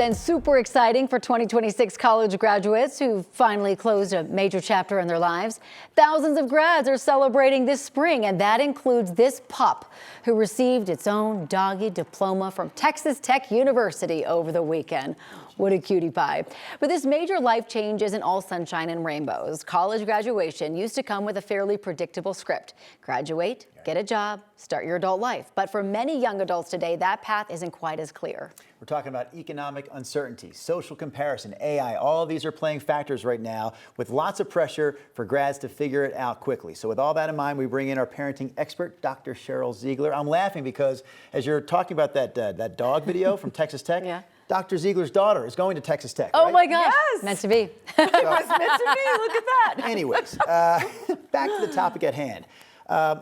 Been super exciting for 2026 college graduates who finally closed a major chapter in their lives. Thousands of grads are celebrating this spring, and that includes this pup who received its own doggy diploma from Texas Tech University over the weekend. What a cutie pie. But this major life change isn't all sunshine and rainbows. College graduation used to come with a fairly predictable script. Graduate, get a job, start your adult life. But for many young adults today, that path isn't quite as clear. We're talking about economic uncertainty, social comparison, AI. All of these are playing factors right now with lots of pressure for grads to figure it out quickly. So with all that in mind, we bring in our parenting expert, Dr. Cheryl Ziegler. I'm laughing because as you're talking about that dog video from Texas Tech, yeah. Dr. Ziegler's daughter is going to Texas Tech. Oh right? my gosh. Yes. Meant to be. It was meant to be. Look at that. Anyways, back to the topic at hand.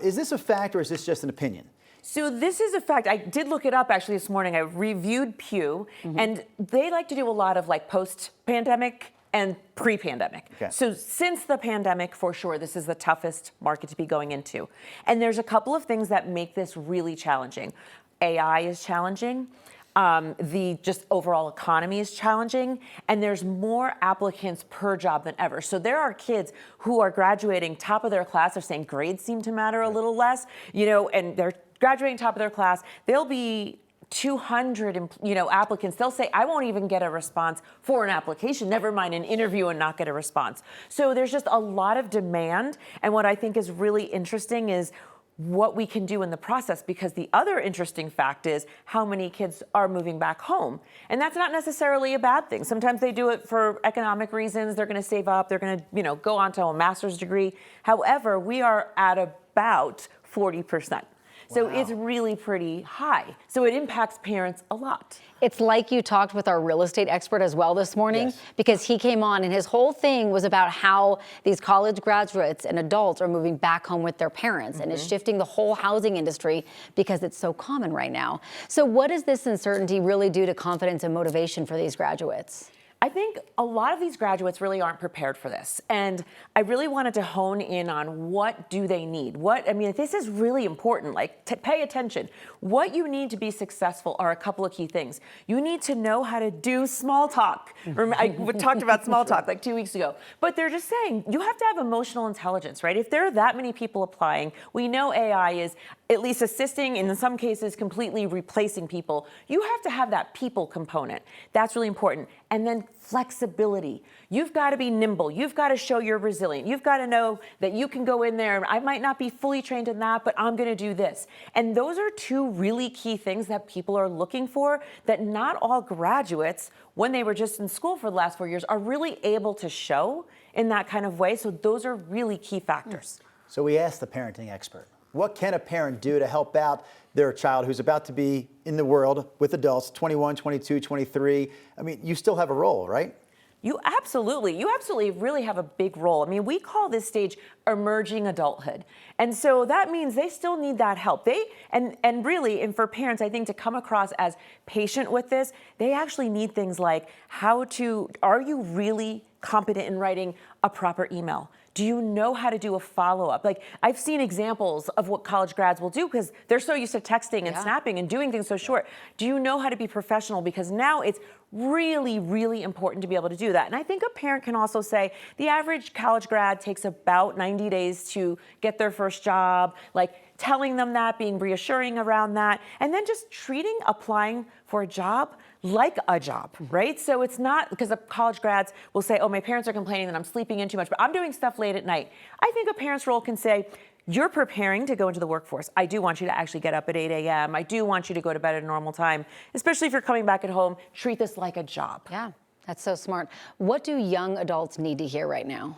Is this a fact or is this just an opinion? So this is a fact. I did look it up actually this morning. I reviewed Pew, and they like to do a lot of like post-pandemic and pre-pandemic. Okay. So since the pandemic, for sure, this is the toughest market to be going into. And there's a couple of things that make this really challenging. AI is challenging. The just overall economy is challenging, and there's more applicants per job than ever. So there are kids who are graduating top of their class. They're saying grades seem to matter a little less, and they're graduating top of their class. There'll be 200, applicants. They'll say, I won't even get a response for an application, never mind an interview and not get a response. So there's just a lot of demand. And what I think is really interesting is what we can do in the process, because the other interesting fact is how many kids are moving back home. And that's not necessarily a bad thing. Sometimes they do it for economic reasons. They're going to save up. They're going to, go on to a master's degree. However, we are at about 40%. So Wow. it's really pretty high. So it impacts parents a lot. It's like you talked with our real estate expert as well this morning, Yes. because he came on and his whole thing was about how these college graduates and adults are moving back home with their parents, and it's shifting the whole housing industry because it's so common right now. So what does this uncertainty really do to confidence and motivation for these graduates? I think a lot of these graduates really aren't prepared for this. And I really wanted to hone in on what do they need? This is really important, pay attention. What you need to be successful are a couple of key things. You need to know how to do small talk. I talked about small talk like 2 weeks ago, but they're just saying you have to have emotional intelligence, right? If there are that many people applying, we know AI is at least assisting, in some cases completely replacing people. You have to have that people component. That's really important. And then flexibility. You've got to be nimble. You've got to show you're resilient. You've got to know that you can go in there. I might not be fully trained in that, but I'm going to do this. And those are two really key things that people are looking for that not all graduates, when they were just in school for the last 4 years, are really able to show in that kind of way. So those are really key factors. So we asked the parenting expert, what can a parent do to help out their child who's about to be in the world with adults, 21, 22, 23? You still have a role, right? You absolutely really have a big role. We call this stage emerging adulthood. And so that means they still need that help. And for parents, I think to come across as patient with this, they actually need things like are you really competent in writing a proper email? Do you know how to do a follow-up? I've seen examples of what college grads will do because they're so used to texting and snapping and doing things so short. Do you know how to be professional? Because now it's really, really important to be able to do that. And I think a parent can also say the average college grad takes about 90 days to get their first job, telling them that, being reassuring around that, and then just treating applying for a job like a job, right? So it's not because the college grads will say, oh, my parents are complaining that I'm sleeping in too much, but I'm doing stuff late at night. I think a parent's role can say, you're preparing to go into the workforce. I do want you to actually get up at 8 a.m. I do want you to go to bed at a normal time, especially if you're coming back at home. Treat this like a job. Yeah, that's so smart. What do young adults need to hear right now?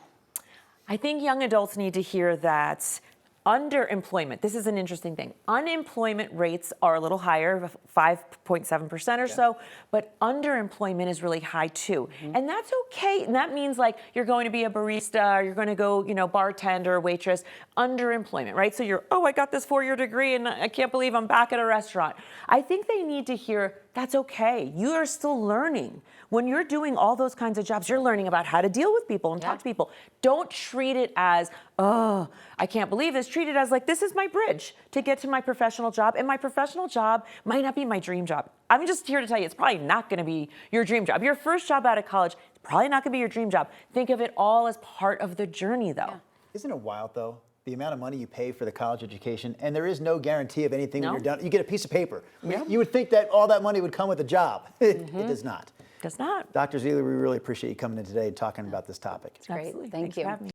I think young adults need to hear that underemployment, this is an interesting thing. Unemployment rates are a little higher, 5.7% or so, but underemployment is really high too. And that's okay. And that means you're going to be a barista, you're going to go, bartender, waitress, underemployment, right? So I got this 4-year degree and I can't believe I'm back at a restaurant. I think they need to hear that's okay. You are still learning. When you're doing all those kinds of jobs, you're learning about how to deal with people and talk to people. Don't treat it as, oh, I can't believe this. Treat it as like, this is my bridge to get to my professional job. And my professional job might not be my dream job. I'm just here to tell you, it's probably not going to be your dream job. Your first job out of college, it's probably not going to be your dream job. Think of it all as part of the journey, though. Isn't it wild, though? The amount of money you pay for the college education, and there is no guarantee of anything when you're done. You get a piece of paper. I mean, you would think that all that money would come with a job. It does not. Does not. Dr. Zeigler, we really appreciate you coming in today and talking about this topic. Great. Absolutely. Thank Thanks you. for having me.